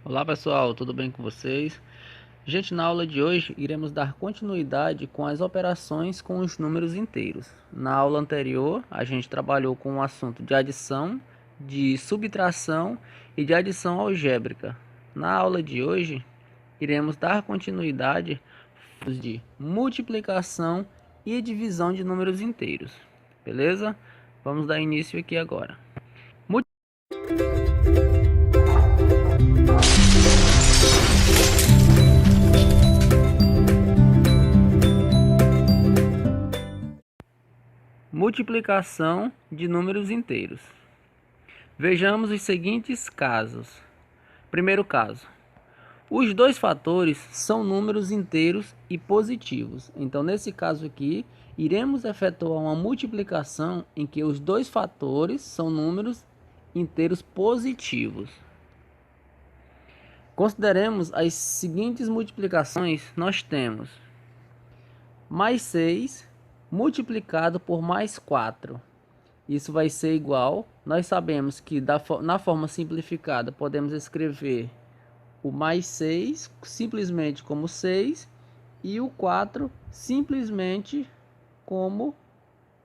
Olá pessoal, tudo bem com vocês? Gente, na aula de hoje iremos dar continuidade com as operações com os números inteiros. Na aula anterior, a gente trabalhou com o assunto de adição, de subtração e de adição algébrica. Na aula de hoje, iremos dar continuidade de multiplicação e divisão de números inteiros. Beleza? Vamos dar início aqui agora. Multiplicação de números inteiros. Vejamos os seguintes casos. Primeiro caso. Os dois fatores são números inteiros e positivos. Então, nesse caso aqui, iremos efetuar uma multiplicação em que os dois fatores são números inteiros positivos. Consideremos as seguintes multiplicações. Nós temos mais 6 multiplicado por mais 4. Isso vai ser igual, nós sabemos que na forma simplificada podemos escrever o mais 6 simplesmente como 6 e o 4 simplesmente como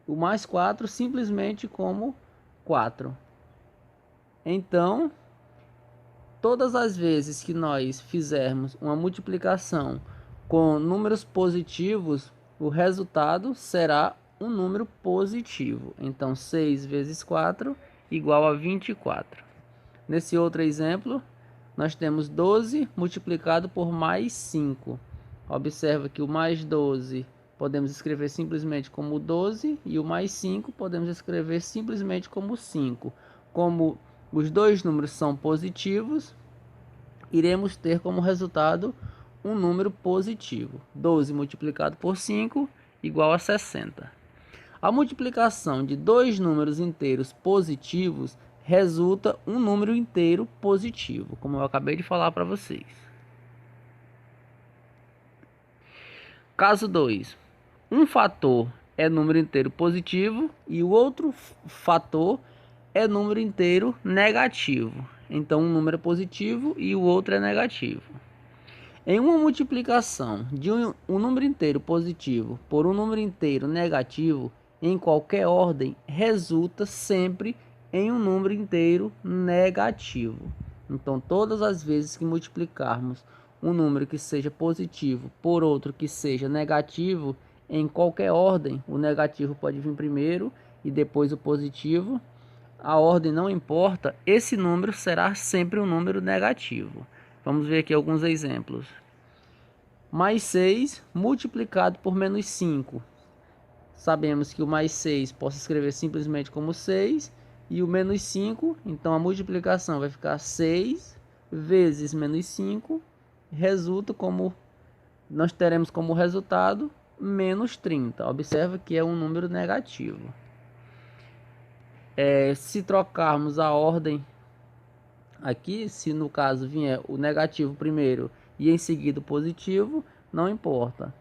o mais 4 simplesmente como 4. Então, todas as vezes que nós fizermos uma multiplicação com números positivos, o resultado será um número positivo. Então, 6 vezes 4 igual a 24. Nesse outro exemplo, nós temos 12 multiplicado por mais 5. Observa que o mais 12 podemos escrever simplesmente como 12 e o mais 5 podemos escrever simplesmente como 5. Como os dois números são positivos, iremos ter como resultado um número positivo. 12 multiplicado por 5 igual a 60. A multiplicação de dois números inteiros positivos resulta um número inteiro positivo, como eu acabei de falar para vocês. Caso 2. Um fator é número inteiro positivo e o outro fator é número inteiro negativo. Então, um número é positivo e o outro é negativo. Em uma multiplicação de um número inteiro positivo por um número inteiro negativo, em qualquer ordem, resulta sempre em um número inteiro negativo. Então, todas as vezes que multiplicarmos um número que seja positivo por outro que seja negativo, em qualquer ordem, o negativo pode vir primeiro e depois o positivo. A ordem não importa, esse número será sempre um número negativo. Vamos ver aqui alguns exemplos. Mais 6 multiplicado por menos 5. Sabemos que o mais 6 posso escrever simplesmente como 6 e o menos 5, então a multiplicação vai ficar 6 vezes menos 5, resulta como, nós teremos como resultado menos 30. Observa que é um número negativo. Se trocarmos a ordem aqui, se no caso vier o negativo primeiro e em seguida o positivo, não importa.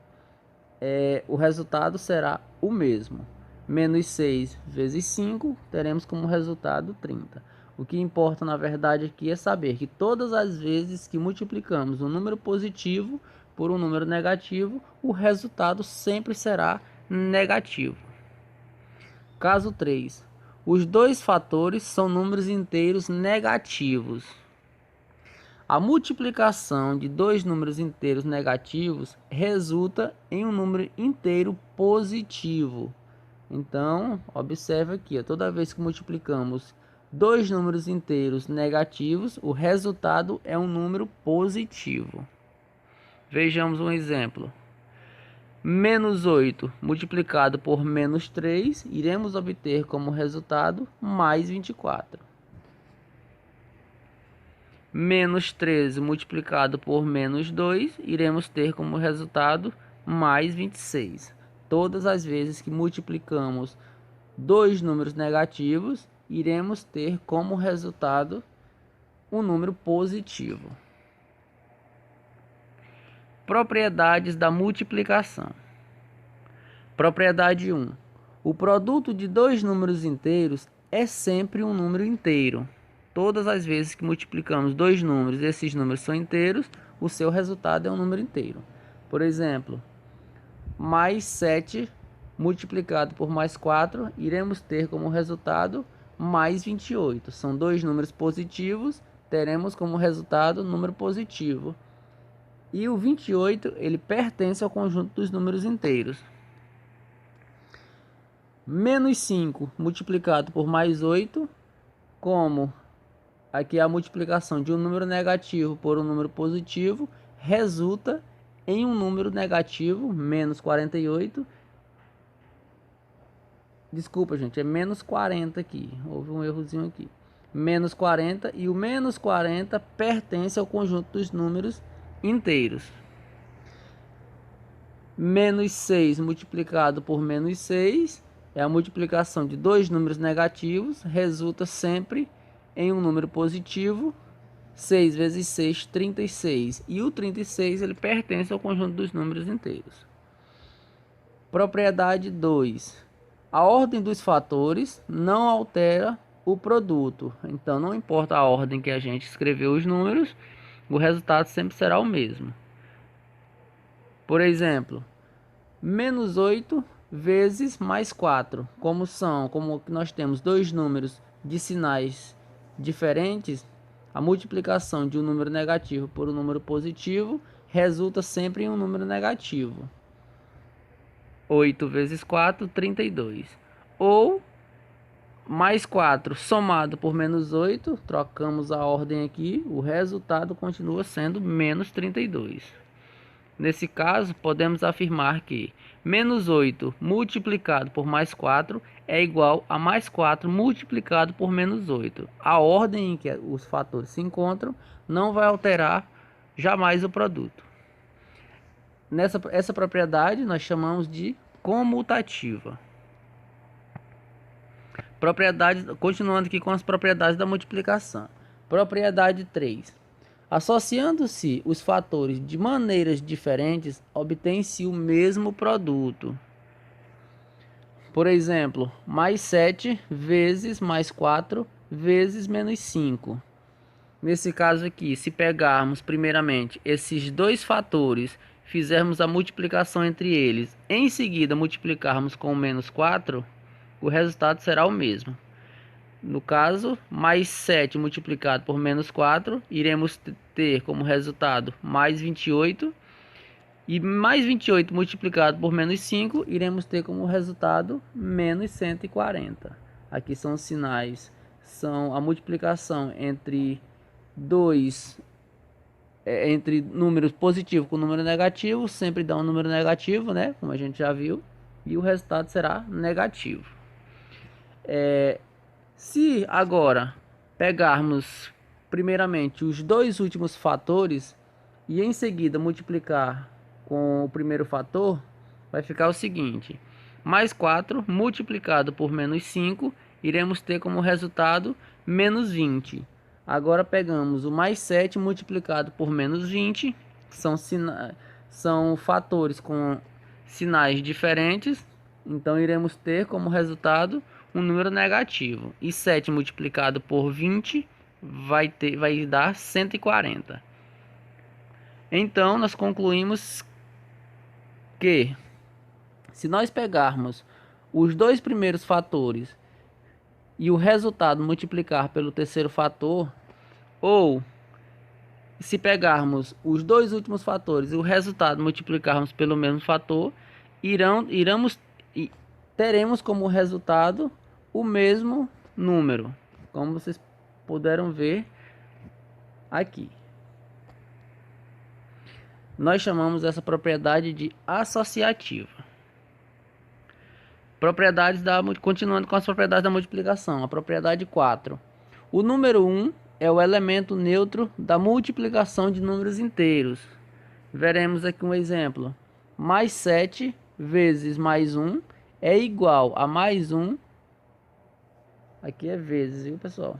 O resultado será o mesmo. Menos 6 vezes 5, teremos como resultado 30. O que importa, na verdade, aqui é saber que todas as vezes que multiplicamos um número positivo por um número negativo, o resultado sempre será negativo. Caso 3. Os dois fatores são números inteiros negativos. A multiplicação de dois números inteiros negativos resulta em um número inteiro positivo. Então, observe aqui, toda vez que multiplicamos dois números inteiros negativos, o resultado é um número positivo. Vejamos um exemplo. Menos 8 multiplicado por menos 3, iremos obter como resultado mais 24. Menos 13 multiplicado por menos 2, iremos ter como resultado mais 26. Todas as vezes que multiplicamos dois números negativos, iremos ter como resultado um número positivo. Propriedades da multiplicação. Propriedade 1. O produto de dois números inteiros é sempre um número inteiro. todas as vezes que multiplicamos dois números e esses números são inteiros, o seu resultado é um número inteiro. Por exemplo, mais 7 multiplicado por mais 4, iremos ter como resultado mais 28. São dois números positivos, teremos como resultado número positivo. E o 28, ele pertence ao conjunto dos números inteiros. Menos 5 multiplicado por mais 8, como aqui a multiplicação de um número negativo por um número positivo, resulta em um número negativo, menos 48. Desculpa, gente, é menos 40 aqui. Houve um errozinho aqui. Menos 40, e o menos 40 pertence ao conjunto dos números inteiros. Menos 6 multiplicado por menos 6 é a multiplicação de dois números negativos, resulta sempre em um número positivo. 6 vezes 6, 36. E o 36 ele pertence ao conjunto dos números inteiros. Propriedade 2. A ordem dos fatores não altera o produto. Então, não importa a ordem que a gente escreveu os números, o resultado sempre será o mesmo. Por exemplo, menos 8 vezes mais 4. Como nós temos dois números de sinais diferentes, a multiplicação de um número negativo por um número positivo resulta sempre em um número negativo. 8 vezes 4, 32. Ou mais 4 somado por menos 8, trocamos a ordem aqui, o resultado continua sendo menos 32. Nesse caso, podemos afirmar que menos 8 multiplicado por mais 4 é igual a mais 4 multiplicado por menos 8. A ordem em que os fatores se encontram não vai alterar jamais o produto. Essa propriedade nós chamamos de comutativa. Continuando aqui com as propriedades da multiplicação. Propriedade 3. Associando-se os fatores de maneiras diferentes, obtém-se o mesmo produto. Por exemplo, mais 7 vezes mais 4 vezes menos 5. Nesse caso aqui, se pegarmos primeiramente esses dois fatores, fizermos a multiplicação entre eles, em seguida multiplicarmos com menos 4, o resultado será o mesmo. No caso, mais 7 multiplicado por menos 4, iremos ter como resultado mais 28. E mais 28 multiplicado por menos 5, iremos ter como resultado menos 140. Aqui são os sinais, são a multiplicação entre entre números positivos com número negativo, sempre dá um número negativo, né? Como a gente já viu, e o resultado será negativo. Se agora pegarmos primeiramente os dois últimos fatores e em seguida multiplicar com o primeiro fator, vai ficar o seguinte: mais 4 multiplicado por menos 5, iremos ter como resultado menos 20. Agora pegamos o mais 7 multiplicado por menos 20, são fatores com sinais diferentes, então iremos ter como resultado um número negativo. E 7 multiplicado por 20 vai dar 140. Então, nós concluímos que, se nós pegarmos os dois primeiros fatores e o resultado multiplicar pelo terceiro fator, ou se pegarmos os dois últimos fatores e o resultado multiplicarmos pelo mesmo fator, teremos como resultado o mesmo número, como vocês puderam ver aqui. Nós chamamos essa propriedade de associativa. Continuando com as propriedades da multiplicação. A propriedade 4. O número 1 é o elemento neutro da multiplicação de números inteiros. Veremos aqui um exemplo. Mais 7 vezes mais 1 é igual a mais 1. Aqui é vezes, viu, pessoal?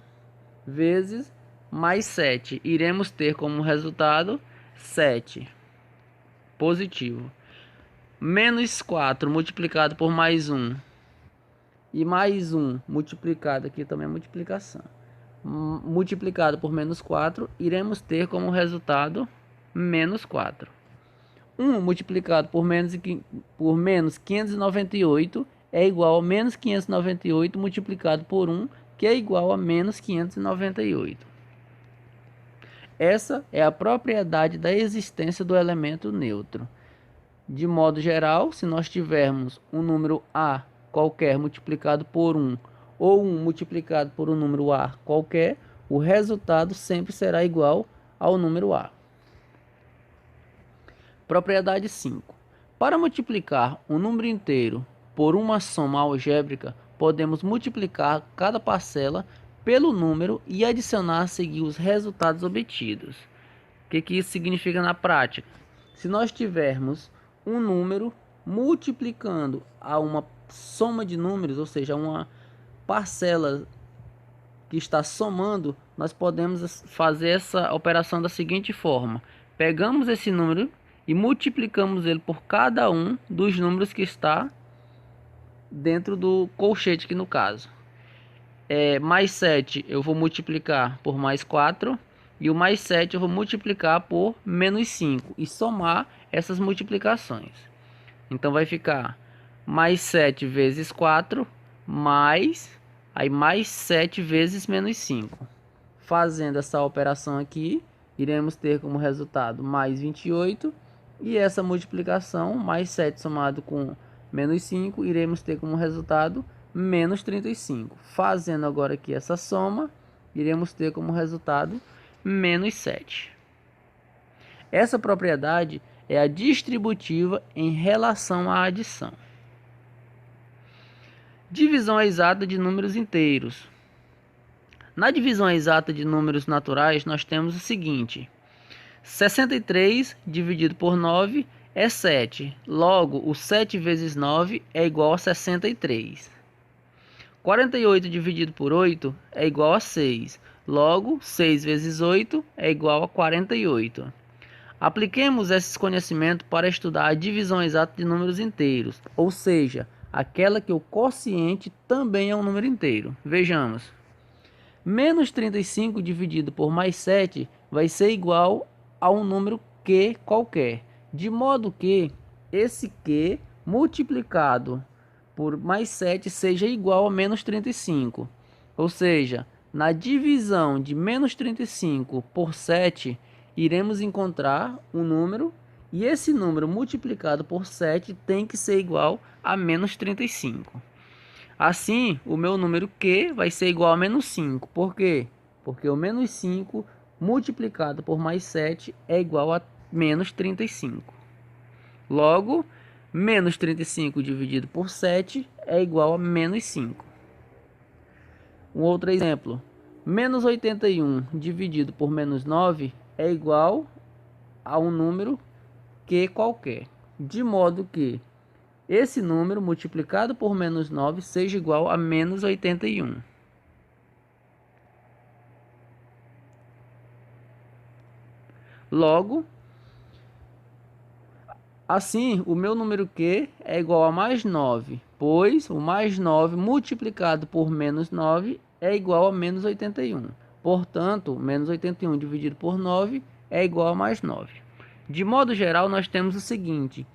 Vezes mais 7. Iremos ter como resultado 7. Positivo. Menos 4 multiplicado por mais 1. E mais 1 multiplicado, aqui também é multiplicação. multiplicado por menos 4, iremos ter como resultado menos 4. 1 multiplicado por menos 598 é igual a menos 598 multiplicado por 1, que é igual a menos 598. Essa é a propriedade da existência do elemento neutro. De modo geral, se nós tivermos um número A qualquer multiplicado por 1 ou 1 multiplicado por um número A qualquer, o resultado sempre será igual ao número A. Propriedade 5. Para multiplicar um número inteiro por uma soma algébrica, podemos multiplicar cada parcela pelo número e adicionar a seguir os resultados obtidos. O que isso significa na prática? Se nós tivermos um número multiplicando a uma soma de números, ou seja, uma parcela que está somando, nós podemos fazer essa operação da seguinte forma: pegamos esse número e multiplicamos ele por cada um dos números que está dentro do colchete, aqui no caso. Mais 7 eu vou multiplicar por mais 4, e o mais 7 eu vou multiplicar por menos 5 e somar essas multiplicações. Então vai ficar mais 7 vezes 4 mais 7 vezes menos 5. Fazendo essa operação aqui, iremos ter como resultado mais 28, e essa multiplicação, mais 7 somado com menos 5, iremos ter como resultado menos 35. Fazendo agora aqui essa soma, iremos ter como resultado menos 7. Essa propriedade é a distributiva em relação à adição. Divisão exata de números inteiros. Na divisão exata de números naturais, nós temos o seguinte: 63 dividido por 9 é 7. Logo, o 7 vezes 9 é igual a 63. 48 dividido por 8 é igual a 6. Logo, 6 vezes 8 é igual a 48. Apliquemos esses conhecimentos para estudar a divisão exata de números inteiros, ou seja, aquela que o quociente também é um número inteiro. Vejamos. Menos 35 dividido por mais 7 vai ser igual a um número Q qualquer, de modo que esse Q multiplicado por mais 7 seja igual a menos 35. Ou seja, na divisão de menos 35 por 7, iremos encontrar um número, e esse número multiplicado por 7 tem que ser igual a menos 35. Assim, o meu número Q vai ser igual a menos 5. Por quê? Porque o menos 5 multiplicado por mais 7 é igual a menos 35. Logo, menos 35 dividido por 7 é igual a menos 5. Um outro exemplo. Menos 81 dividido por menos 9 é igual a um número Q qualquer, de modo que esse número multiplicado por menos 9 seja igual a menos 81. Logo, assim, o meu número Q é igual a mais 9, pois o mais 9 multiplicado por menos 9 é igual a menos 81. Portanto, menos 81 dividido por 9 é igual a mais 9. De modo geral, nós temos o seguinte: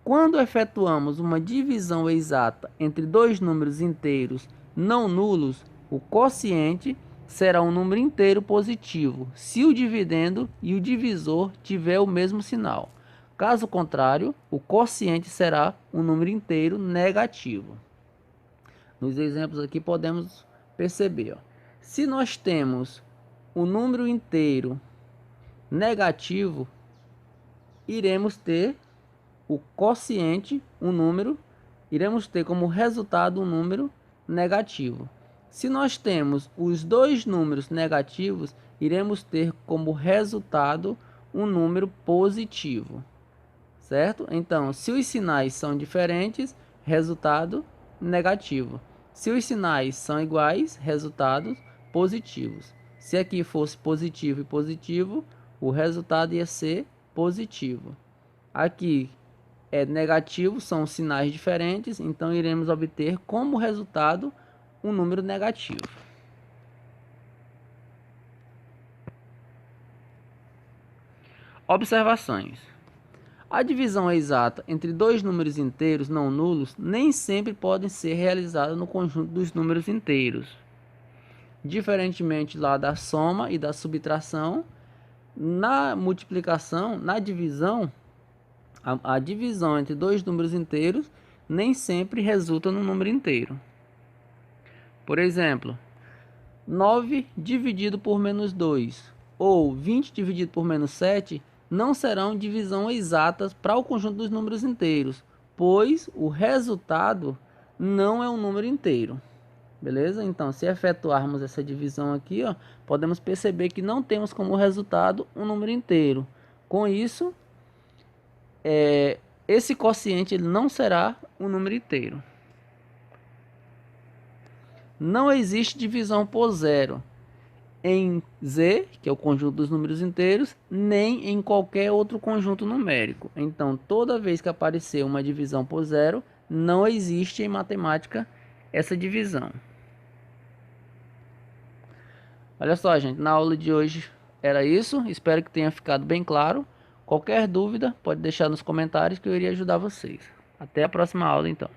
quando efetuamos uma divisão exata entre dois números inteiros não nulos, o quociente será um número inteiro positivo, se o dividendo e o divisor tiver o mesmo sinal. Caso contrário, o quociente será um número inteiro negativo. Nos exemplos aqui podemos perceber, se nós temos um número inteiro negativo, iremos ter o quociente, iremos ter como resultado um número negativo. Se nós temos os dois números negativos, iremos ter como resultado um número positivo, certo? Então, se os sinais são diferentes, resultado negativo. Se os sinais são iguais, resultados positivos. Se aqui fosse positivo e positivo, o resultado ia ser positivo. Aqui é negativo, são sinais diferentes, então iremos obter como resultado um número negativo. Observações. A divisão exata entre dois números inteiros não nulos nem sempre pode ser realizada no conjunto dos números inteiros. Diferentemente lá da soma e da subtração, na multiplicação, na divisão, a divisão entre dois números inteiros nem sempre resulta no número inteiro. Por exemplo, 9 dividido por menos 2 ou 20 dividido por menos 7 não serão divisão exatas para o conjunto dos números inteiros, pois o resultado não é um número inteiro. Beleza? Então, se efetuarmos essa divisão aqui, ó, podemos perceber que não temos como resultado um número inteiro. Com isso, esse quociente ele não será um número inteiro. Não existe divisão por zero em Z, que é o conjunto dos números inteiros, nem em qualquer outro conjunto numérico. Então, toda vez que aparecer uma divisão por zero, não existe em matemática essa divisão. Olha só, gente, na aula de hoje era isso. Espero que tenha ficado bem claro. Qualquer dúvida, pode deixar nos comentários que eu iria ajudar vocês. Até a próxima aula, então.